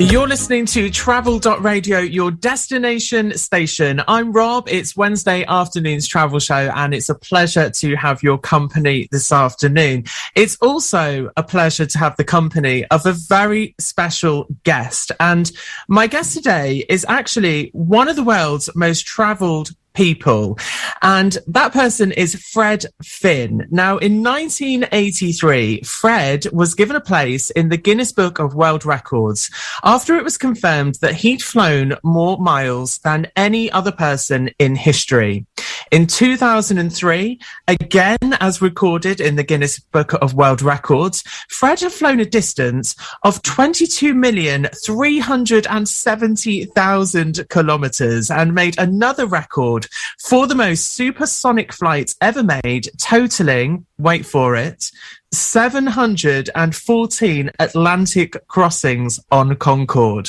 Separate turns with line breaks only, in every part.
You're listening to Travel.Radio, your destination station. I'm Rob. It's Wednesday afternoon's travel show, and it's a pleasure to have your company this afternoon. It's also a pleasure to have the company of a very special guest. And my guest today is actually one of the world's most travelled people, and that person is Fred Finn. Now, in 1983, Fred was given a place in the Guinness Book of World Records after it was confirmed that he'd flown more miles than any other person in history. In 2003, again as recorded in the Guinness Book of World Records, Fred had flown a distance of 22,370,000 kilometres and made another record for the most supersonic flights ever made, totaling, wait for it, 714 Atlantic crossings on Concorde.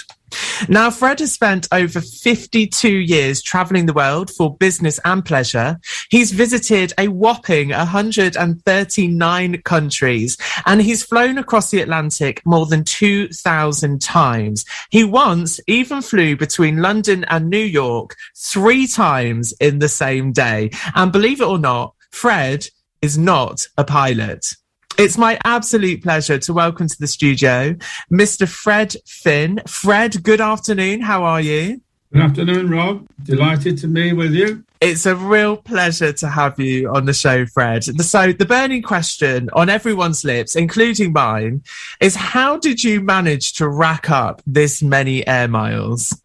Now, Fred has spent over 52 years travelling the world for business and pleasure. He's visited a whopping 139 countries, and he's flown across the Atlantic more than 2,000 times. He once even flew between London and New York 3 times in the same day. And believe it or not, Fred is not a pilot. It's my absolute pleasure to welcome to the studio Mr. Fred Finn. Fred, good afternoon. How are you?
Good afternoon, Rob. Delighted to be with you.
It's a real pleasure to have you on the show, Fred. So the burning question on everyone's lips, including mine, is how did you manage to rack up this many air miles?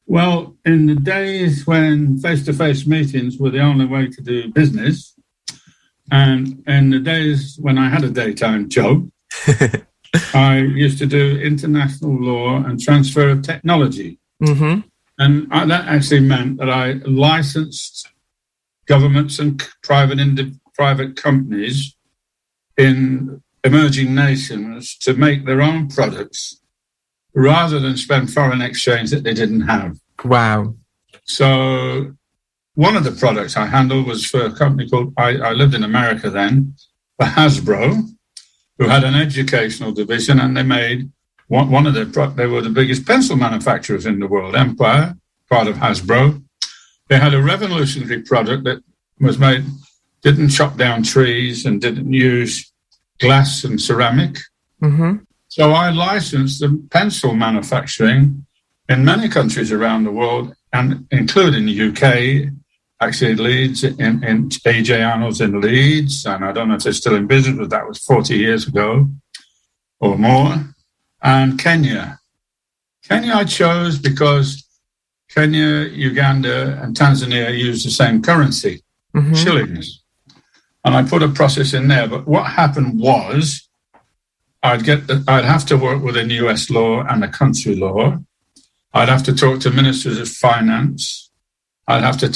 Well, in the days when face-to-face meetings were the only way to do business, and in the days when I had a daytime job, I used to do international law and transfer of technology. Mm-hmm. And that actually meant that I licensed governments and private companies in emerging nations to make their own products rather than spend foreign exchange that they didn't have.
Wow.
So one of the products I handled was for a company called, I lived in America then, for Hasbro, who had an educational division, and they made one of their, they were the biggest pencil manufacturers in the world, Empire, part of Hasbro. They had a revolutionary product that was made, didn't chop down trees and didn't use glass and ceramic. Mm-hmm. So I licensed the pencil manufacturing in many countries around the world, and including the UK, actually Leeds, in AJ Arnold's in Leeds, and I don't know if they're still in business, but that was 40 years ago or more. And Kenya. Kenya I chose because Kenya, Uganda, and Tanzania use the same currency, mm-hmm. shillings. And I put a process in there. But what happened was I'd have to work within US law and the country law. I'd have to talk to ministers of finance. I'd have to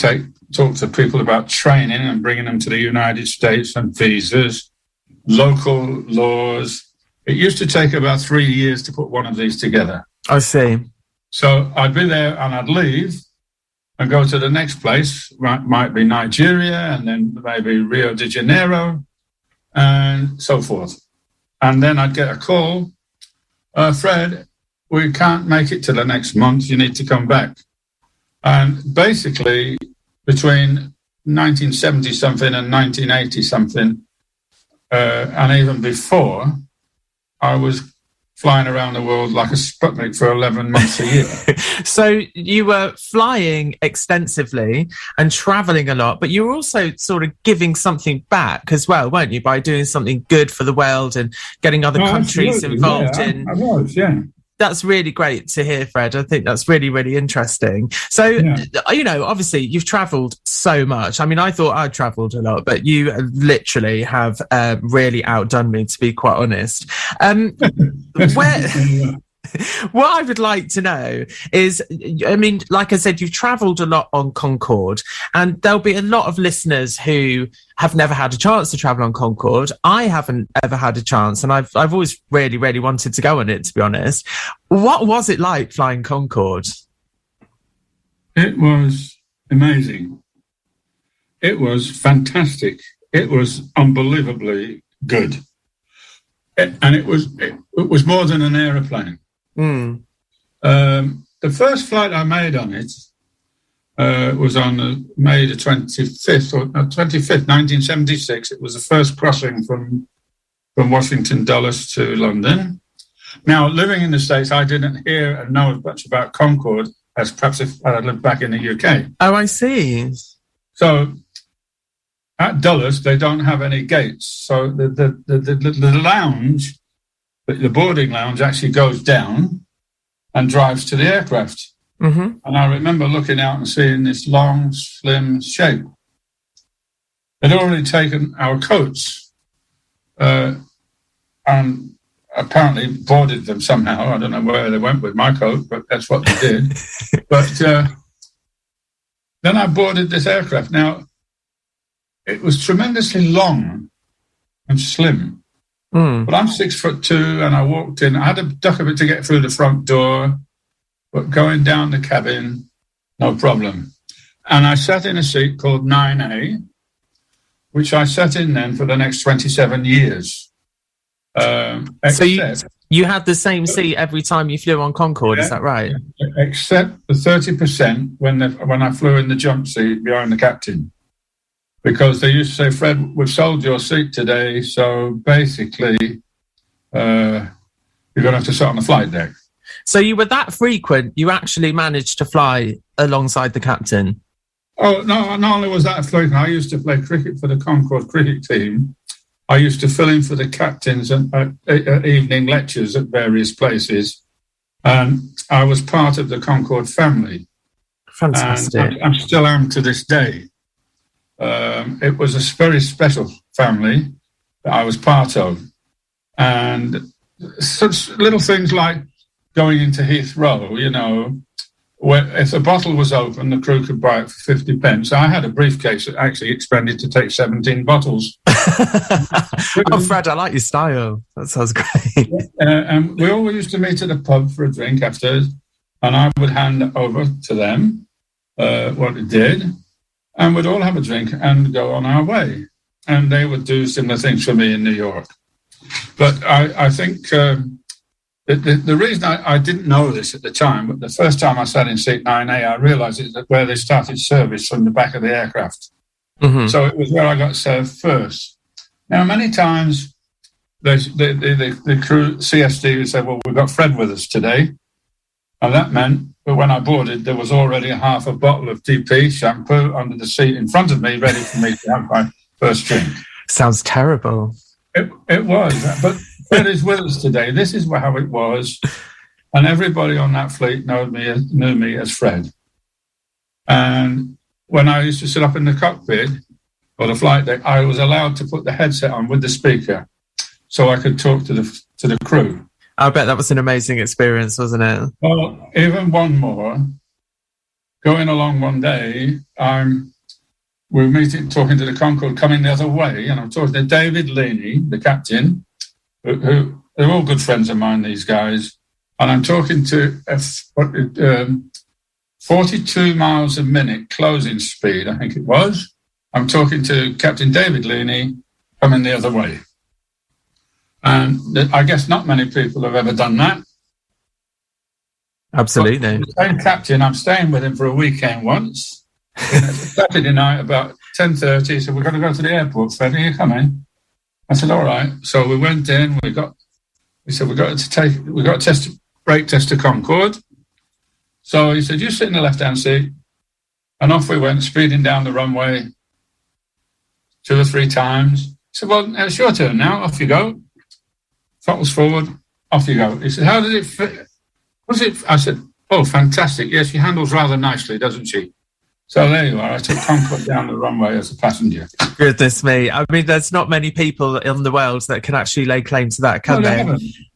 talk to people about training and bringing them to the United States and visas, local laws. It used to take about 3 years to put one of these together.
I see.
So I'd be there and I'd leave and go to the next place. Might be Nigeria, and then maybe Rio de Janeiro and so forth. And then I'd get a call, Fred, we can't make it to the next month. You need to come back. And basically, between 1970-something and 1980-something, and even before, I was flying around the world like a Sputnik for 11 months a year.
So you were flying extensively and travelling a lot, but you were also sort of giving something back as well, weren't you, by doing something good for the world and getting other countries involved in...
I was, yeah.
That's really great to hear, Fred. I think that's really, really interesting. So, you know, obviously you've travelled so much. I mean, I thought I'd travelled a lot, but you literally have really outdone me, to be quite honest. What I would like to know is, I mean, like I said, you've travelled a lot on Concorde, and there'll be a lot of listeners who have never had a chance to travel on Concorde. I haven't ever had a chance, and I've always really, really wanted to go on it, to be honest. What was it like flying Concorde?
It was amazing. It was fantastic. It was unbelievably good. And it was more than an aeroplane. The first flight I made on it was on May the 25th, 1976. It was the first crossing from Washington Dulles to London. Now, living in the States, I didn't hear and know as much about Concorde as perhaps if I had lived back in the UK.
Oh, I see.
So at Dulles, they don't have any gates. So the lounge, the boarding lounge actually goes down and drives to the aircraft. Mm-hmm. And I remember looking out and seeing this long, slim shape. They'd already taken our coats and apparently boarded them somehow. I don't know where they went with my coat, but that's what they did. But then I boarded this aircraft. Now, it was tremendously long and slim. But I'm 6'2", and I walked in. I had to duck a bit to get through the front door, but going down the cabin, no problem. And I sat in a seat called 9A, which I sat in then for the next 27 years.
So you had the same seat every time you flew on Concorde, is that right?
Except the 30% when I flew in the jump seat behind the captain. Because they used to say, Fred, we've sold your seat today, so basically you're going to have to sit on the flight deck.
So you were that frequent, you actually managed to fly alongside the captain?
Oh, no, not only was that frequent, I used to play cricket for the Concorde cricket team. I used to fill in for the captains at evening lectures at various places. And I was part of the Concorde family.
Fantastic.
And I still am to this day. It was a very special family that I was part of. And such little things like going into Heathrow, you know, where if a bottle was open, the crew could buy it for 50 pence. I had a briefcase that actually expanded to take 17 bottles.
Oh, Fred, I like your style. That sounds great.
And we always used to meet at the pub for a drink after, and I would hand over to them what it did, and we'd all have a drink and go on our way. And they would do similar things for me in New York. But I think the reason I didn't know this at the time, but the first time I sat in seat 9A, I realised it's where they started service from the back of the aircraft. Mm-hmm. So it was where I got served first. Now, many times the crew, CSD, would say, well, we've got Fred with us today. And that meant that when I boarded, there was already half a bottle of DP shampoo under the seat in front of me, ready for me to have my first drink. Sounds
terrible.
It was, but Fred is with us today. This is how it was. And everybody on that fleet knew me as Fred. And when I used to sit up in the cockpit or the flight deck, I was allowed to put the headset on with the speaker so I could talk to the crew.
I bet that was an amazing experience, wasn't it?
Well, even one more. Going along one day, we were talking to the Concorde coming the other way, and I'm talking to David Leaney, the captain, who they're all good friends of mine, these guys. And I'm talking to 42 miles a minute closing speed, I think it was. I'm talking to Captain David Leaney coming the other way. And I guess not many people have ever done that.
Absolutely.
But the same captain, I'm staying with him for a weekend once. Saturday night about 10:30, he said, we're going to go to the airport, Fred, are you coming? I said, all right. So we went in, we said, we've got to brake test to Concorde. So he said, you sit in the left-hand seat. And off we went, speeding down the runway 2 or 3 times. He said, well, it's your turn now, off you go. Throttles forward, off you go. He said, how does it fit? I said, oh, fantastic. Yes, she handles rather nicely, doesn't she? So there you are. I took Concorde down the runway as a passenger.
Goodness me. I mean, there's not many people in the world that can actually lay claim to that, can they?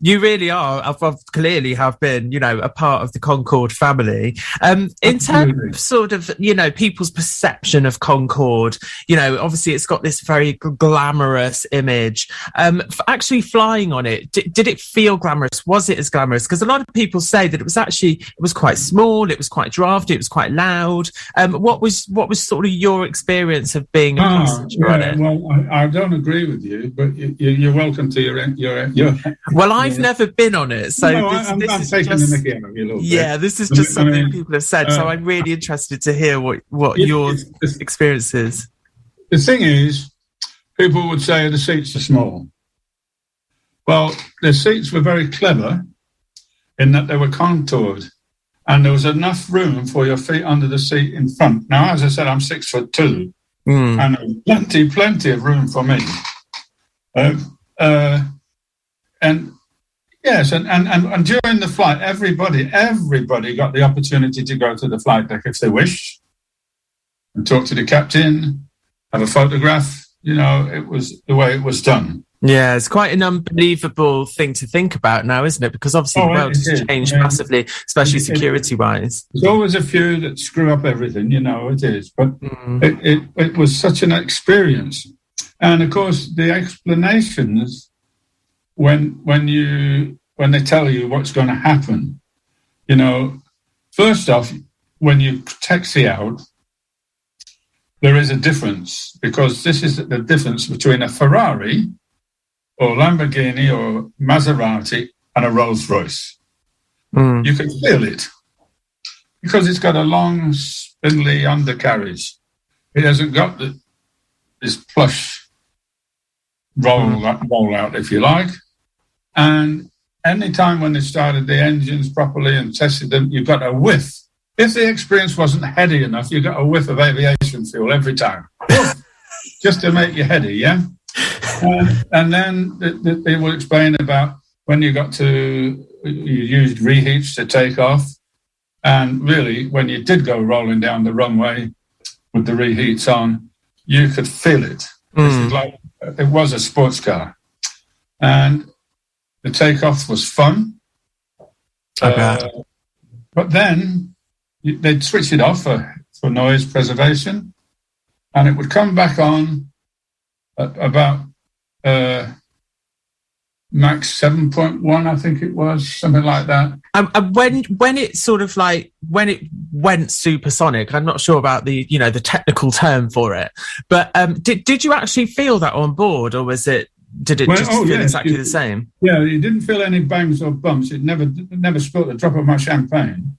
You really are. I've clearly have been, a part of the Concorde family. In terms of sort of, people's perception of Concorde, obviously it's got this very glamorous image. Actually flying on it, did it feel glamorous? Was it as glamorous? Because a lot of people say that it was quite small, it was quite drafty, it was quite loud. what was sort of your experience of being a passenger on it?
Well, I don't agree with you, but you're welcome to your
Well, I've never been on it, so
I'm taking the mickey out of you a little bit.
Yeah, this is just something people have said, so I'm really interested to hear what your experience is.
The thing is, people would say the seats are small. Well, the seats were very clever in that they were contoured, and there was enough room for your feet under the seat in front. Now, as I said, I'm 6'2", and plenty of room for me. And yes, and during the flight, everybody got the opportunity to go to the flight deck if they wished, and talk to the captain, have a photograph. It was the way it was done.
Yeah, it's quite an unbelievable thing to think about now, isn't it? Because obviously the world has changed massively, especially security-wise.
There's always a few that screw up everything, it is. But it was such an experience. And, of course, the explanations, when they tell you what's going to happen, first off, when you taxi out, there is a difference, because this is the difference between a Ferrari or Lamborghini or Maserati and a Rolls Royce. You can feel it because it's got a long, spindly undercarriage. It hasn't got this plush roll out, if you like. And any time when they started the engines properly and tested them, you got a whiff. If the experience wasn't heady enough, you got a whiff of aviation fuel every time, just to make you heady, yeah? And then they will explain about when you used reheats to take off. And really, when you did go rolling down the runway with the reheats on, you could feel it. It was a sports car. And the takeoff was fun. But then they'd switch it off for noise preservation, and it would come back on at about max 7.1, I think it was, something like that.
When it sort of when it went supersonic, I'm not sure about the the technical term for it, but did you actually feel that on board, or did it feel exactly the same?
Yeah, you didn't feel any bangs or bumps. It never spilled a drop of my champagne.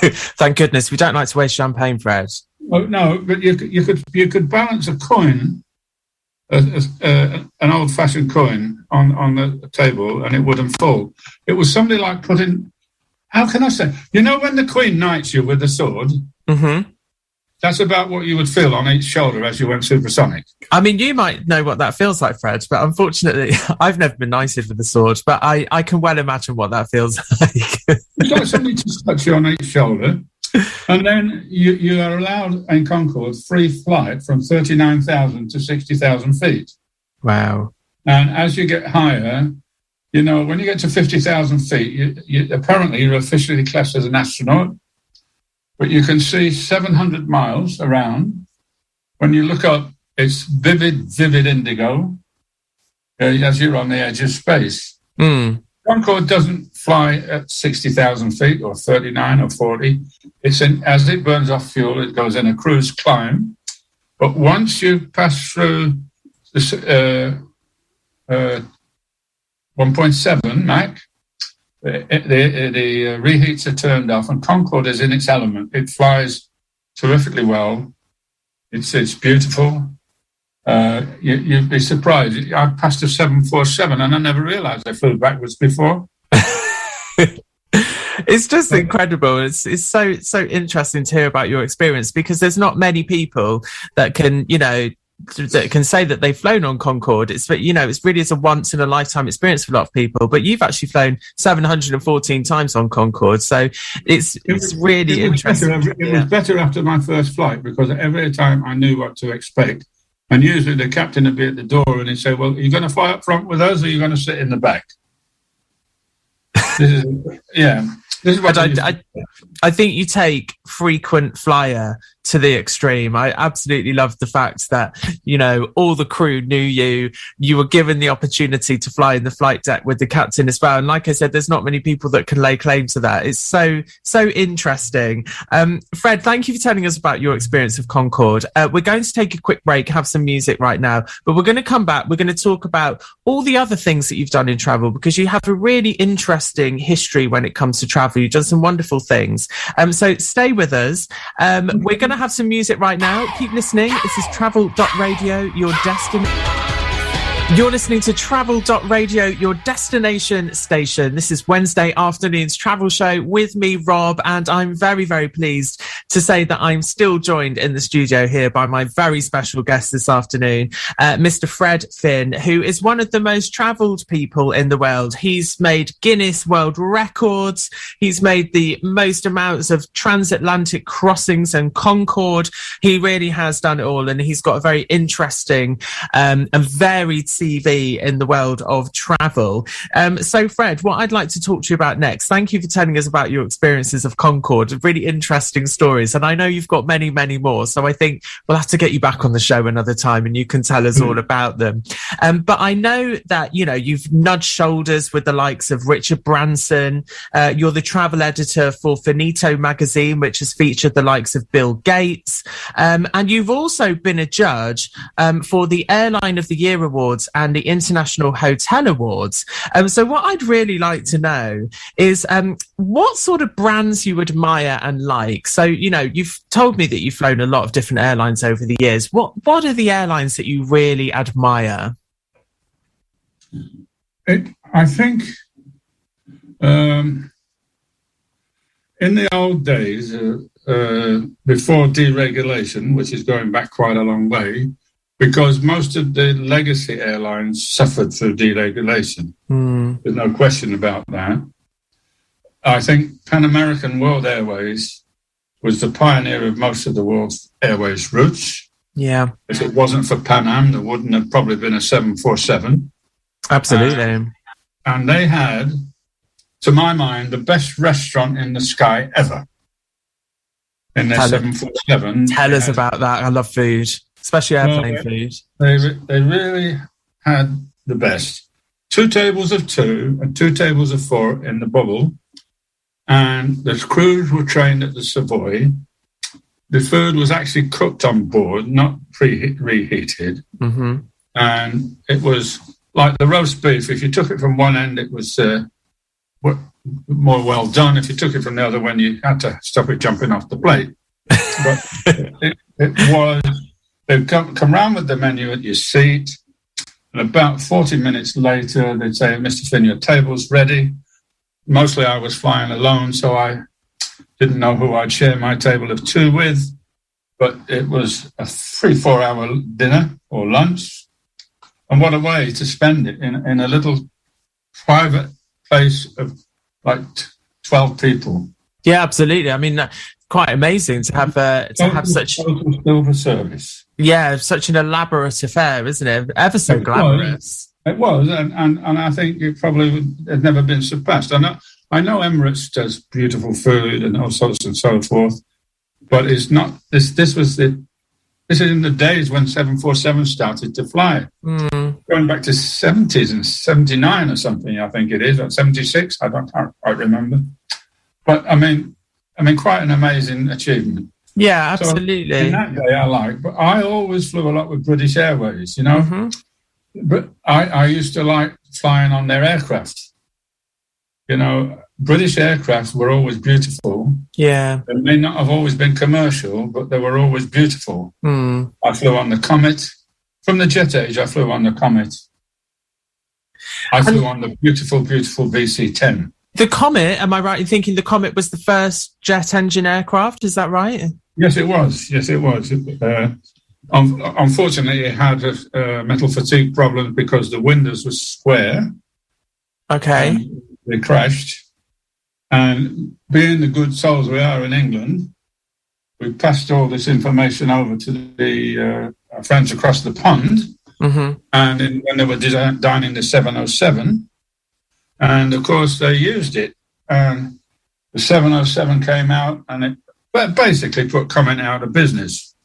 Thank goodness. We don't like to waste champagne, Fred.
Oh no, but you could balance a coin, an old-fashioned coin on the table, and it wouldn't fall. It was something like putting, how can I say? When the Queen knights you with the sword, that's about what you would feel on each shoulder as you went supersonic.
I mean, you might know what that feels like, Fred, but unfortunately, I've never been knighted with the sword, but I can well imagine what that feels like.
It's like something to touch you on each shoulder. And then you are allowed in Concorde free flight from 39,000 to 60,000 feet.
Wow.
And as you get higher, when you get to 50,000 feet, apparently you're officially classed as an astronaut, but you can see 700 miles around. When you look up, it's vivid indigo, as you're on the edge of space. Concorde doesn't fly at 60,000 feet or 39 or 40. As it burns off fuel, it goes in a cruise climb. But once you pass through this 1.7 Mach, the reheats are turned off, and Concorde is in its element. It flies terrifically well. It's beautiful. You'd be surprised. I passed a 747 and I never realised I flew backwards before.
It's just incredible. It's so interesting to hear about your experience, because there's not many people that can say that they've flown on Concorde. It's really a once in a lifetime experience for a lot of people. But you've actually flown 714 times on Concorde, so it's really interesting.
It was better after my first flight, because every time I knew what to expect. And usually the captain would be at the door and he'd say, "Well, are you going to fly up front with us, or are you going to sit in the back?" This is what
I think you take frequent flyer to the extreme. I absolutely loved the fact that, you know, all the crew knew you were given the opportunity to fly in the flight deck with the captain as well. And like I said, there's not many people that can lay claim to that. It's so interesting. Fred, thank you for telling us about your experience of Concorde. We're going to take a quick break, have some music right now, but we're going to come back. We're going to talk about all the other things that you've done in travel, because you have a really interesting history when it comes to travel. You've done some wonderful things. So stay with us. We're going to have some music right now. Keep listening. This is Travel.Radio, your destination. You're listening to Travel.Radio, your destination station. This is Wednesday afternoon's travel show with me, Rob, and I'm very, very pleased to say that I'm still joined in the studio here by my very special guest this afternoon, Mr. Fred Finn, who is one of the most travelled people in the world. He's made Guinness World Records. He's made the most amounts of transatlantic crossings and Concorde. He really has done it all, and he's got a very interesting and varied CV in the world of travel. So Fred, what I'd like to talk to you about next, thank you for telling us about your experiences of Concorde, really interesting stories, and I know you've got many, many more, so I think we'll have to get you back on the show another time and you can tell us all about them. But I know that, you know, you've nudged shoulders with the likes of Richard Branson. You're the travel editor for Finito magazine, which has featured the likes of Bill Gates, and you've also been a judge for the Airline of the Year Awards and the International Hotel Awards. So what I'd really like to know is what sort of brands you admire and like. So, you know, you've told me that you've flown a lot of different airlines over the years. What are the airlines that you really admire?
I think in the old days, before deregulation, which is going back quite a long way, because most of the legacy airlines suffered through deregulation. There's no question about that. I think Pan American World Airways was the pioneer of most of the world's airways routes.
Yeah.
If it wasn't for Pan Am, there wouldn't have probably been a 747.
Absolutely.
And they had, to my mind, the best restaurant in the sky ever. In their 747.
Tell us about that. I love food. Especially airplane food.
They really had the best. 2 tables of 2 and 2 tables of 4 in the bubble. And the crews were trained at the Savoy. The food was actually cooked on board, not reheated. Mm-hmm. And it was like the roast beef. If you took it from one end, it was more well done. If you took it from the other one, you had to stop it jumping off the plate. But it was... They'd come round with the menu at your seat, and about 40 minutes later, they'd say, Mr. Finn, your table's ready. Mostly I was flying alone, so I didn't know who I'd share my table of 2 with, but it was a 3-4 hour dinner or lunch. And what a way to spend it in a little private place of like 12 people.
Yeah, absolutely. I mean, quite amazing to have such
silver service.
Yeah, such an elaborate affair, isn't it? Ever so glamorous.
It was, and I think it probably had never been surpassed. I know Emirates does beautiful food and all sorts and so forth, but it's not. This is in the days when 747 started to fly, going back to 70s and 79 or something. I think it is, or 76. I can't quite remember, but I mean, quite an amazing achievement.
Yeah, absolutely.
So in that day, I like, but I always flew a lot with British Airways, you know. Mm-hmm. But I used to like flying on their aircraft. You know, British aircraft were always beautiful.
Yeah.
They may not have always been commercial, but they were always beautiful. I flew on the Comet. From the jet age, I flew on the Comet. I flew on the beautiful, beautiful VC-10.
The Comet, am I right in thinking the Comet was the first jet engine aircraft? Is that right?
Yes, it was. Unfortunately, it had metal fatigue problems because the windows were square.
Okay.
They crashed. And being the good souls we are in England, we passed all this information over to the friends across the pond. Mm-hmm. And when they were designing the 707, and of course they used it. And the 707 came out, and but basically put Comment out of business.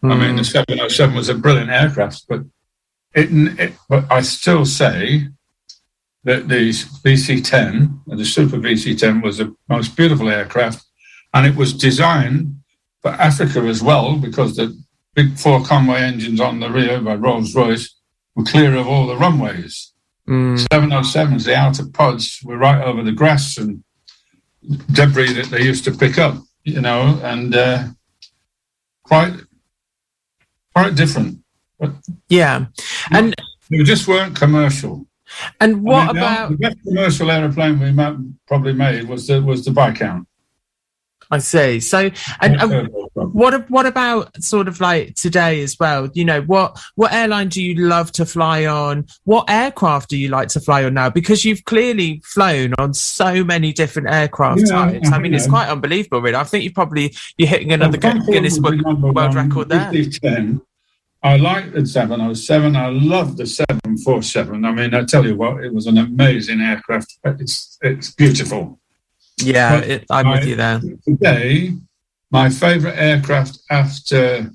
I mean, the 707 was a brilliant aircraft, but but I still say that the VC-10, the Super VC-10, was the most beautiful aircraft, and it was designed for Africa as well, because the big 4 Conway engines on the rear by Rolls-Royce were clear of all the runways. 707s, the outer pods were right over the grass and debris that they used to pick up, and quite different. But
yeah, and
they just weren't commercial.
And what about
the best commercial airplane we probably made was the Viscount.
I see. So, and what about sort of like today as well? What airline do you love to fly on? What aircraft do you like to fly on now? Because you've clearly flown on so many different aircraft types. I mean, it's quite unbelievable, really. I think you're hitting another Guinness World Record there.
10. I like the 707. I love the 747. I mean, I tell you what, it was an amazing aircraft. It's beautiful.
Yeah, I'm with you there.
Today, my favourite aircraft after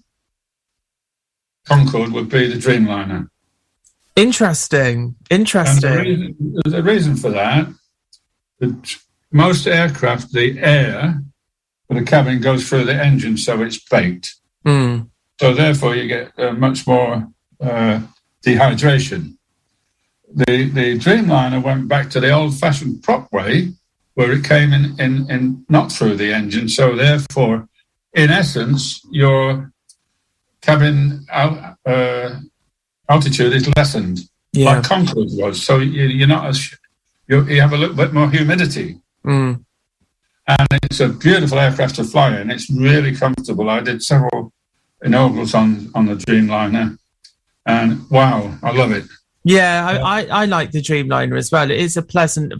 Concorde would be the Dreamliner.
Interesting.
And the reason for that, most aircraft, the air for the cabin goes through the engine, so it's baked. So therefore, you get much more dehydration. The Dreamliner went back to the old-fashioned prop way, where it came in not through the engine. So therefore, in essence, your cabin altitude is lessened, like Concorde was. So you're not as you have a little bit more humidity. And it's a beautiful aircraft to fly in. It's really comfortable. I did several inaugurals on the Dreamliner, and wow, I love it.
Yeah, I like the Dreamliner as well. It is a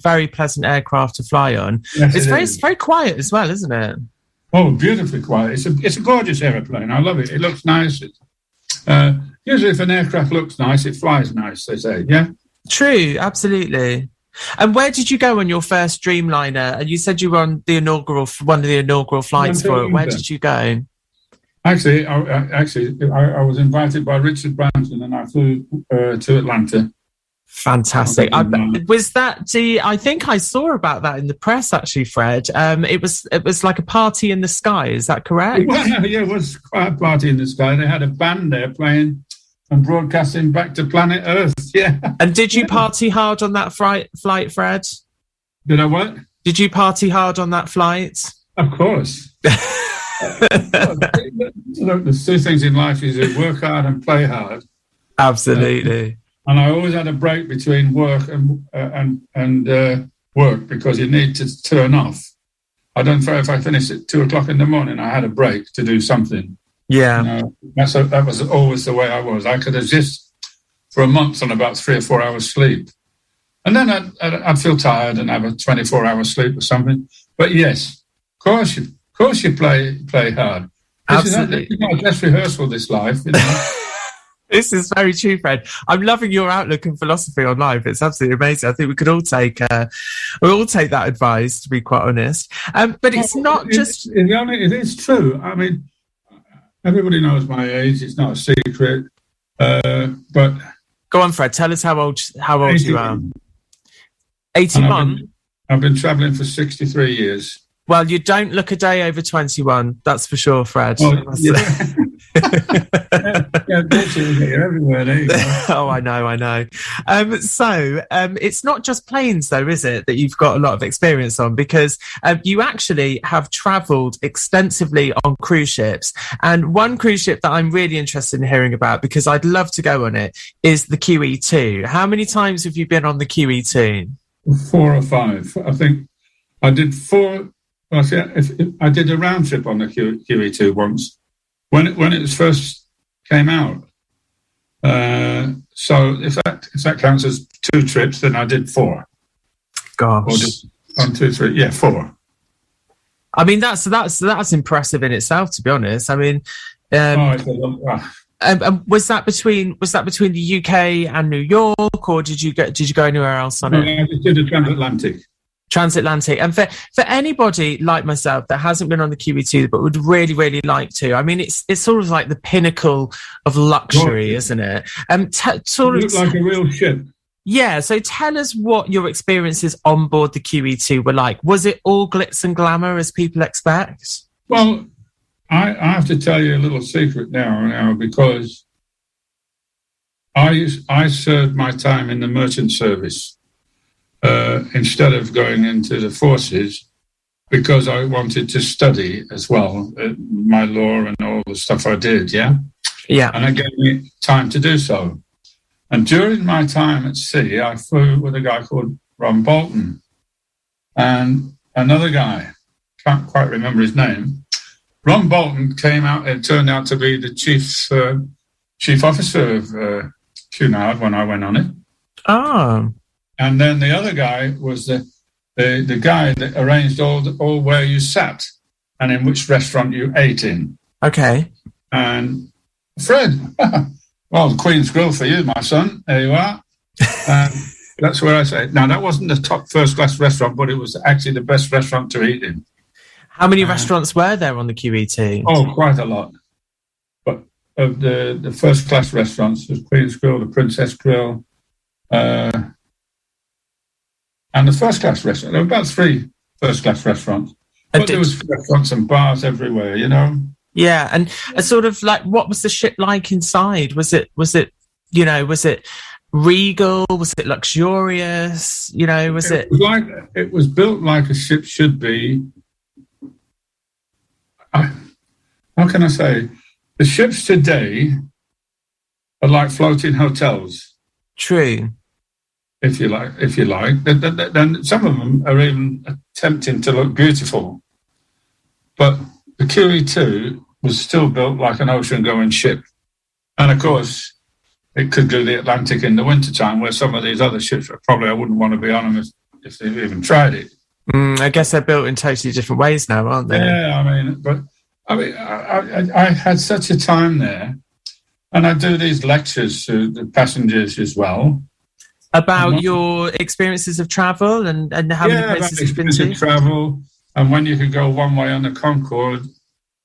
very pleasant aircraft to fly on. Yes, it's very quiet as well, isn't it?
Oh, beautifully quiet. It's a gorgeous airplane. I love it. It looks nice. Usually, if an aircraft looks nice, it flies nice, they say. Yeah. True,
absolutely. And where did you go on your first Dreamliner? And you said you were on one of the inaugural flights for it. Where did you go?
Actually, I was invited by Richard Branson, and I flew to Atlanta.
Fantastic. Was that I think I saw about that in the press, actually, Fred. It was like a party in the sky. Is that correct?
Yeah, it was quite a party in the sky. They had a band there playing and broadcasting back to planet Earth. Yeah.
And did you party hard on that flight, Fred?
Did I what?
Did you party hard on that flight?
Of course. Look, there's two things in life: is to work hard and play hard.
Absolutely.
And I always had a break between work and work, because you need to turn off. I don't know if I finished at 2:00 in the morning, I had a break to do something.
Yeah.
That was always the way I was. I could exist for a month on about 3 or 4 hours sleep, and then I'd feel tired and have a 24-hour sleep or something. But yes, of course you play hard. This is not a dress rehearsal, this life.
This is very true, Fred. I'm loving your outlook and philosophy on life. It's absolutely amazing. I think we could all take that advice, to be quite honest. But it's not just.
It is true. I mean, everybody knows my age. It's not a secret. But
go on, Fred. Tell us how old you are. 81.
I've been travelling for 63 years.
Well, you don't look a day over 21. That's for sure, Fred.
Oh, yeah. Everywhere. There you go.
Oh, I know. So it's not just planes, though, is it, that you've got a lot of experience on? Because you actually have travelled extensively on cruise ships. And one cruise ship that I'm really interested in hearing about, because I'd love to go on it, is the QE2. How many times have you been on the QE2?
4 or 5. I think I did 4. Well, see, I did a round trip on the QE2 once when it first came out. So if that counts as 2 trips, then I did 4.
Gosh,
1, 2, 3, yeah, 4.
I mean, that's impressive in itself, to be honest. I mean, was that between the UK and New York, or did you go anywhere else on it?
I just did the transatlantic.
Transatlantic. And for anybody like myself that hasn't been on the QE2 but would really, really like to, I mean, it's sort of like the pinnacle of luxury, isn't it?
It looked like a real ship.
Yeah, so tell us what your experiences on board the QE2 were like. Was it all glitz and glamour as people expect?
Well, I have to tell you a little secret now because I served my time in the merchant service instead of going into the forces, because I wanted to study as well, my law and all the stuff I did, yeah? And it gave me time to do so. And during my time at sea, I flew with a guy called Ron Bolton and another guy, can't quite remember his name. Ron Bolton came out and turned out to be the chief officer of Cunard when I went on it.
Oh. And
then the other guy was the guy that arranged all where you sat and in which restaurant you ate in.
Okay.
And Fred, well, the Queen's Grill for you, my son. There you are. That's where I say. Now, that wasn't the top first-class restaurant, but it was actually the best restaurant to eat in.
How many restaurants were there on the QE2?
Oh, quite a lot. But of the first-class restaurants, there's Queen's Grill, the Princess Grill, and the first-class restaurant. There were about 3 first-class resturants. But there was restaurants and bars everywhere, you know?
Yeah, and sort of like, what was the ship like inside? Was it regal? Was it luxurious? You know, was it?
It was built like a ship should be. How can I say? The ships today are like floating hotels.
True.
If you like. Then some of them are even attempting to look beautiful. But the QE2 was still built like an ocean-going ship. And, of course, it could do the Atlantic in the wintertime, where some of these other ships, I wouldn't want to be on them if they've even tried it.
I guess they're built in totally different ways now, aren't they?
Yeah, I had such a time there. And I do these lectures to the passengers as well.
About your experiences of travel and how many places you've been to?
Travel, and when you could go one way on the Concorde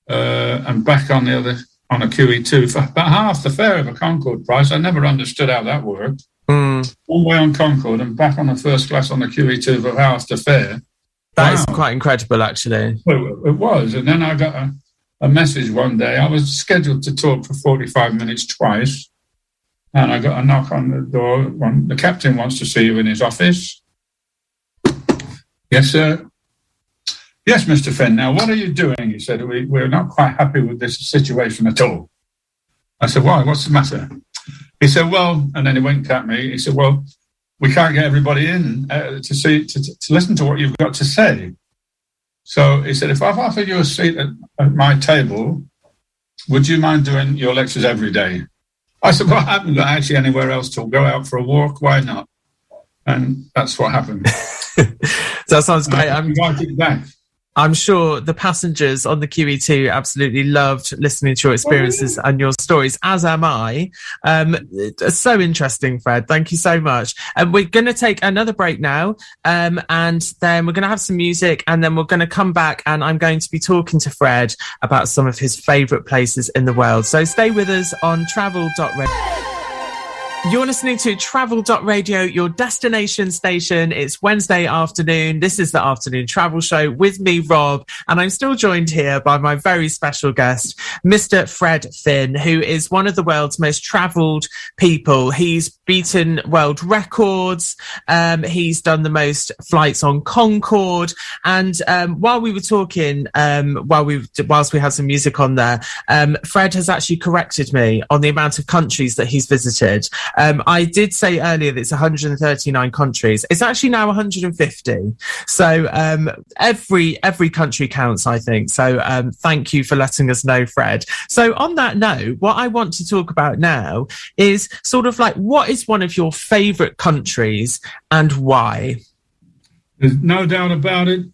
and back on the other on a QE2 for about half the fare of a Concorde price. I never understood how that worked. One way on Concorde and back on the first class on the QE2 for half the fare.
That is quite incredible, actually.
Well, it was. And then I got a message one day. I was scheduled to talk for 45 minutes twice. And I got a knock on the door. The captain wants to see you in his office. Yes, sir. Yes, Mr. Finn. Now, what are you doing? He said, we're not quite happy with this situation at all. I said, why? What's the matter? He said, well, and then he winked at me. He said, well, we can't get everybody in to listen to what you've got to say. So he said, if I've offered you a seat at my table, would you mind doing your lectures every day? I said, well, I haven't got actually anywhere else to go out for a walk. Why not? And that's what happened.
That sounds great.
I'm
sure the passengers on the QE2 absolutely loved listening to your experiences and your stories, as am I. It's so interesting, Fred. Thank you so much. We're going to take another break now, and then we're going to have some music, and then we're going to come back, and I'm going to be talking to Fred about some of his favourite places in the world. So stay with us on Travel.Radio. You're listening to Travel.Radio, your destination station. It's Wednesday afternoon. This is the Afternoon Travel Show with me, Rob, and I'm still joined here by my very special guest, Mr. Fred Finn, who is one of the world's most travelled people. He's beaten world records. He's done the most flights on Concorde. And while we were talking, whilst we had some music on there, Fred has actually corrected me on the amount of countries that he's visited. I did say earlier that it's 139 countries. It's actually now 150. So every country counts, I think. So thank you for letting us know, Fred. So on that note, what I want to talk about now is sort of like, what is one of your favourite countries and why?
There's no doubt about it.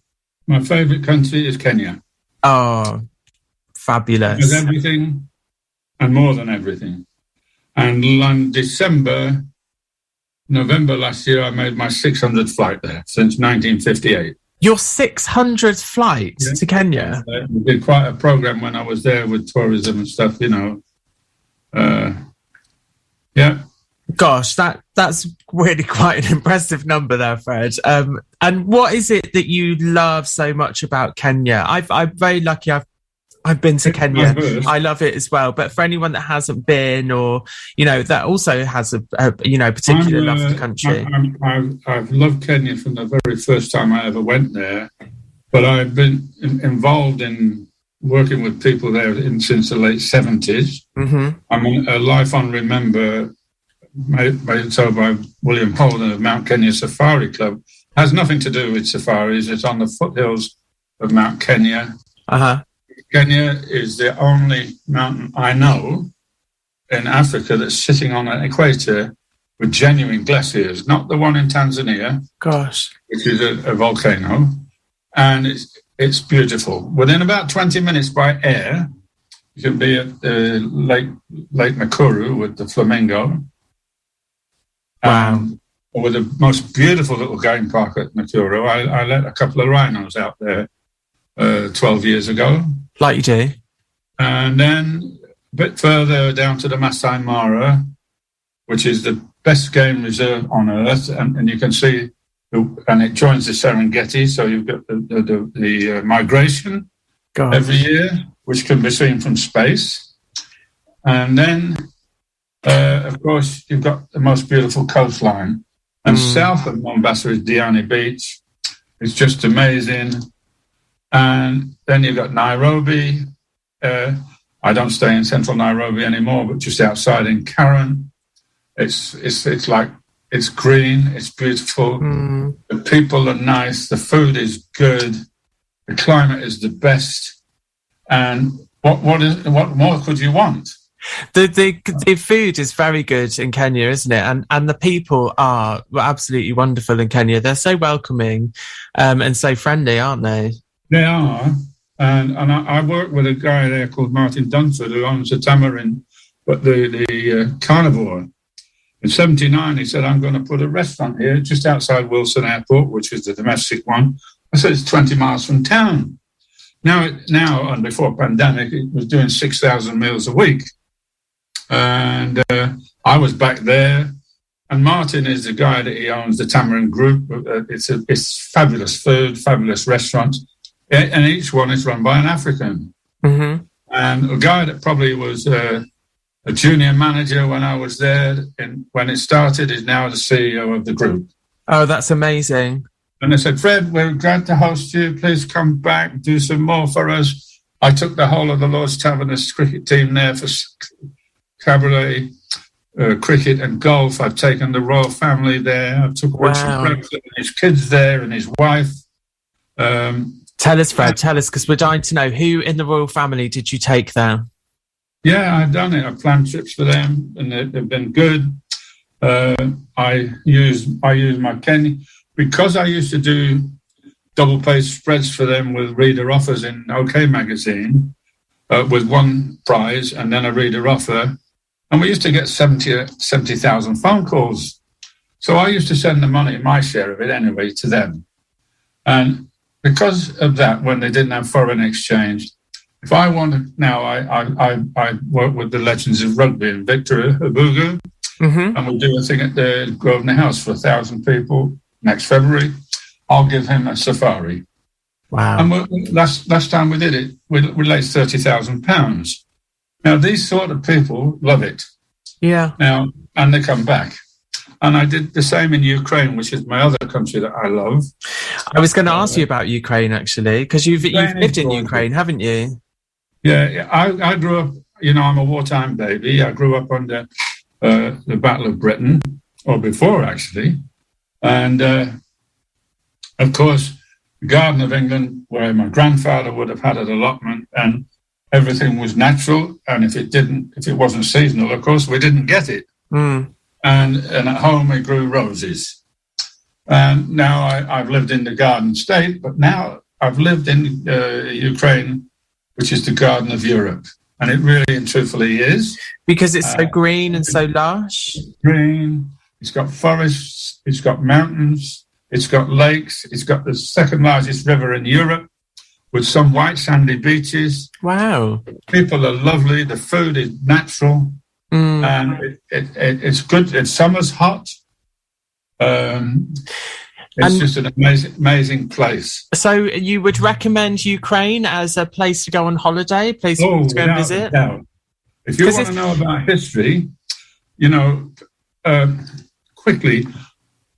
My favourite country is Kenya.
Oh, fabulous.
There's everything and more than everything. And on December November last year, I made my 600th flight there since 1958.
Your 600th flight to Kenya?
We did quite a program when I was there with tourism and stuff, you know. Yeah.
Gosh, that's really quite an impressive number there, Fred. And what is it that you love so much about Kenya? I'm very lucky. I've been to Kenya. I love it as well. But for anyone that hasn't been, or you know, that also has a particular love for the country.
I've loved Kenya from the very first time I ever went there. But I've been involved in working with people there since the late 70s. Mm-hmm. I'm a lifelong member, made so by William Holden of Mount Kenya Safari Club. Has nothing to do with safaris. It's on the foothills of Mount Kenya. Uh-huh. Kenya is the only mountain I know in Africa that's sitting on an equator with genuine glaciers, not the one in Tanzania, which is a volcano, and it's beautiful. Within about 20 minutes by air, you can be at Lake Nakuru with the flamingo.
Wow.
With the most beautiful little game park at Nakuru. I let a couple of rhinos out there 12 years ago.
Like you do.
And then a bit further down to the Masai Mara, which is the best game reserve on earth. And you can see, and it joins the Serengeti. So you've got the migration every year, which can be seen from space. And then, of course, you've got the most beautiful coastline. And south of Mombasa is Diani Beach. It's just amazing. And then you've got Nairobi. I don't stay in central Nairobi anymore, but just outside in Karen. It's green, it's beautiful. The people are nice, the food is good, the climate is the best. And what more could you want?
The food is very good in Kenya, isn't it? And the people are absolutely wonderful in Kenya. They're so welcoming and so friendly, aren't they?
They are. And I work with a guy there called Martin Dunsford who owns the Tamarind, but the carnivore. In 1979, he said, I'm going to put a restaurant here just outside Wilson Airport, which is the domestic one. I said, it's 20 miles from town. Now, and before pandemic, it was doing 6,000 meals a week. And I was back there. And Martin is the guy that he owns the Tamarind Group. It's fabulous food, fabulous restaurants. And each one is run by an African. Mm-hmm. And a guy that probably was a junior manager when I was there, and when it started, is now the CEO of the group.
Oh, that's amazing.
And they said, Fred, we're glad to host you. Please come back, do some more for us. I took the whole of the Lord's Taverners cricket team there for cabaret, cricket and golf. I've taken the royal family there. I took Richard Branson and his kids there and his wife.
Tell us, Fred, because we're dying to know, who in the royal family did you take there?
Yeah, I've done it. I've planned trips for them, and they've been good. I use my Kenya, because I used to do double-page spreads for them with reader offers in OK Magazine, with one prize and then a reader offer, and we used to get 70,000 phone calls. So I used to send the money, my share of it anyway, to them. And because of that, when they didn't have foreign exchange, if I want now, I work with the Legends of Rugby in Victor Abugu, and we'll do a thing at the Grosvenor House for 1,000 people next February. I'll give him a safari.
Wow!
And last time we did it, we raised £30,000. Now these sort of people love it.
Yeah.
Now, and they come back. And I did the same in Ukraine, which is my other country that I love.
I was going to ask you about Ukraine, actually, because you've lived in Ukraine, haven't you?
Yeah, I grew up, I'm a wartime baby. I grew up under the Battle of Britain, or before, actually. And, of course, the Garden of England, where my grandfather would have had an allotment, and everything was natural. And if it wasn't seasonal, of course, we didn't get it. Mm. And at home we grew roses. And now I've lived in the Garden State, but now I've lived in Ukraine, which is the Garden of Europe. And it really and truthfully is.
Because it's so green and so lush?
Green. it's got forests, it's got mountains, it's got lakes, it's got the second largest river in Europe with some white sandy beaches.
Wow.
People are lovely, the food is natural, and it's good. Summer's hot. It's just an amazing place.
So you would recommend Ukraine as a place to go on holiday, a place to go and visit?
If you want to know about history, quickly,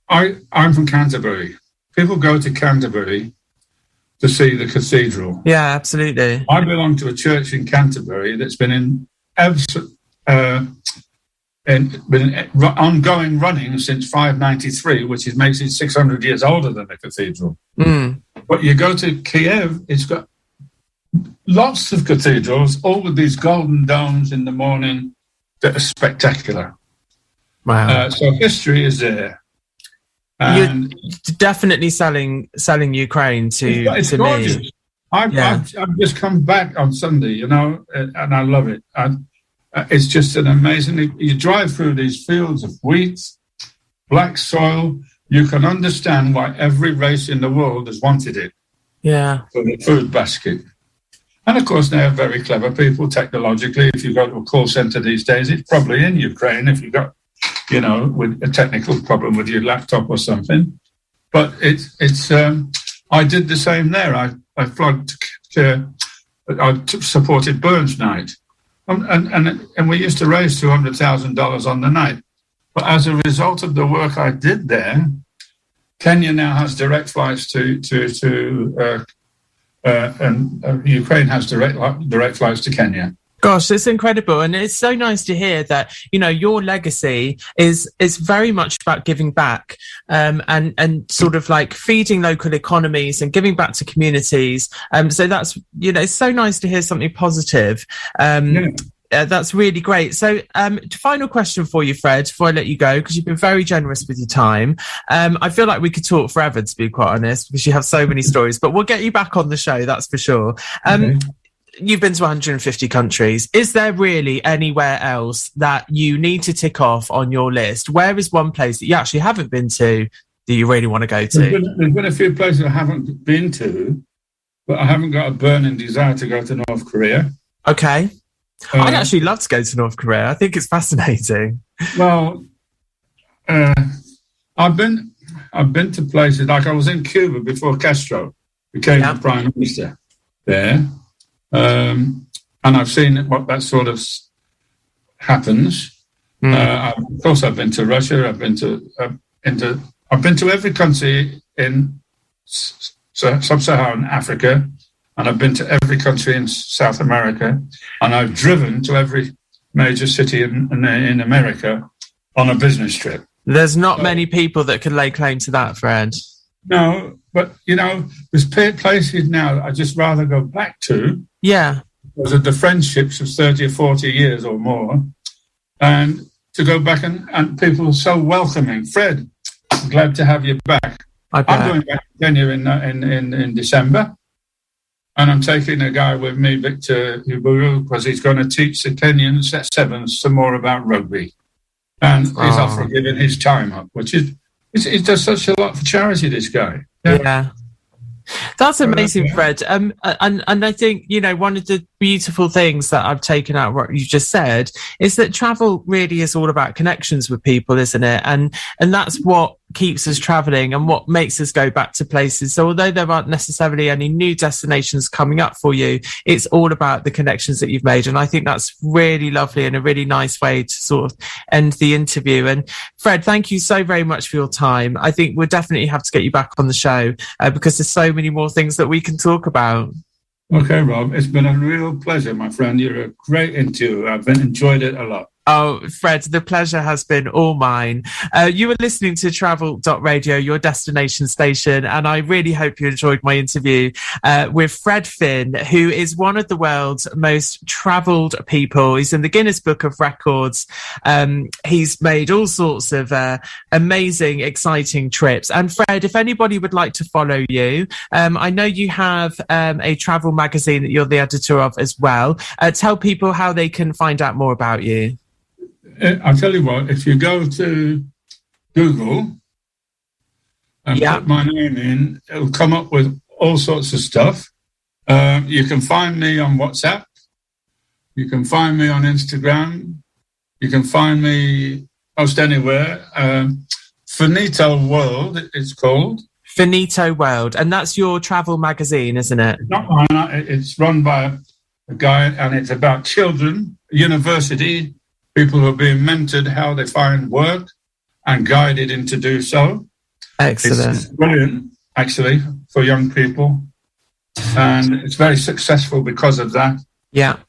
I'm from Canterbury. People go to Canterbury to see the cathedral.
Yeah, absolutely.
I belong to a church in Canterbury that's been ongoing running since 593, which makes it 600 years older than the cathedral. But you go to Kiev, it's got lots of cathedrals, all with these golden domes in the morning that are spectacular.
Wow.
So history is there. And
you're definitely selling Ukraine to
gorgeous.
me.
I've just come back on Sunday, and I love it. It's just an amazing. You drive through these fields of wheat, black soil. You can understand why every race in the world has wanted it.
Yeah.
For the food basket. And of course, they are very clever people technologically. If you go to a call center these days, it's probably in Ukraine if you've got, with a technical problem with your laptop or something. But it's. I did the same there. I supported Burns Night. And we used to raise $200,000 on the night. But as a result of the work I did there, Kenya now has direct flights and Ukraine has direct flights to Kenya.
Gosh, it's incredible. And it's so nice to hear that, your legacy is very much about giving back and sort of like feeding local economies and giving back to communities. So that's, it's so nice to hear something positive. That's really great. So final question for you, Fred, before I let you go, because you've been very generous with your time. I feel like we could talk forever, to be quite honest, because you have so many stories, but we'll get you back on the show, that's for sure. Okay. You've been to 150 countries. Is there really anywhere else that you need to tick off on your list? Where is one place that you actually haven't been to that you really want to go to?
There's been a few places I haven't been to, but I haven't got a burning desire to go to North Korea.
Okay. I'd actually love to go to North Korea. I think it's fascinating.
Well, I've been to places like I was in Cuba before Castro became the prime minister there. And I've seen what that sort of happens. Of course, I've been to Russia. I've been to every country in sub-Saharan Africa, and I've been to every country in South America, and I've driven to every major city in America on a business trip. There's
not many people that can lay claim to that, Fred.
No, but, there's places now that I'd just rather go back to.
Yeah.
Because of the friendships of 30 or 40 years or more. And to go back and people are so welcoming. Fred, I'm glad to have you back. I'm going back to Kenya in December. And I'm taking a guy with me, Victor Uburu, because he's going to teach the Kenyans at sevens some more about rugby. And he's offering giving his time up, which is, he does such a lot for charity, this guy.
Yeah. That's amazing, Fred. And I think, one of the beautiful things that I've taken out what you just said is that travel really is all about connections with people, isn't it? And that's what keeps us traveling and what makes us go back to places. So although there aren't necessarily any new destinations coming up for you, it's all about the connections that you've made. And I think that's really lovely and a really nice way to sort of end the interview. And Fred, thank you so very much for your time. I think we'll definitely have to get you back on the show because there's so many more things that we can talk about.
Okay, Rob, it's been a real pleasure, my friend. You're a great interview. I've enjoyed it a lot.
Oh, Fred, the pleasure has been all mine. You were listening to Travel.Radio, your destination station, and I really hope you enjoyed my interview with Fred Finn, who is one of the world's most travelled people. He's in the Guinness Book of Records. He's made all sorts of amazing, exciting trips. And Fred, if anybody would like to follow you, I know you have a travel magazine that you're the editor of as well. Tell people how they can find out more about you.
I'll tell you what, if you go to Google and put my name in, it'll come up with all sorts of stuff. You can find me on WhatsApp. You can find me on Instagram. You can find me most anywhere. Finito World, it's called.
Finito World. And that's your travel magazine, isn't it?
It's not mine. It's run by a guy, and it's about children, university, people who are being mentored how they find work and guided into do so.
Excellent.
It's brilliant, actually, for young people. And it's very successful because of that.
Yeah.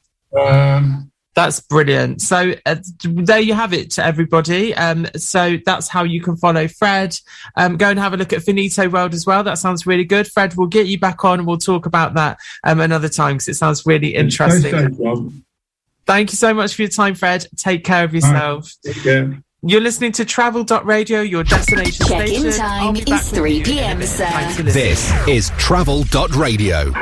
That's brilliant. So there you have it, everybody. So that's how you can follow Fred. Go and have a look at Finito World as well. That sounds really good. Fred, we'll get you back on and we'll talk about that another time because it sounds really interesting. Thank you so much for your time, Fred. Take care of yourself.
Right. Take care.
You're listening to Travel.Radio, your destination station.
Check-in time is 3 p.m, sir.
This is Travel.Radio.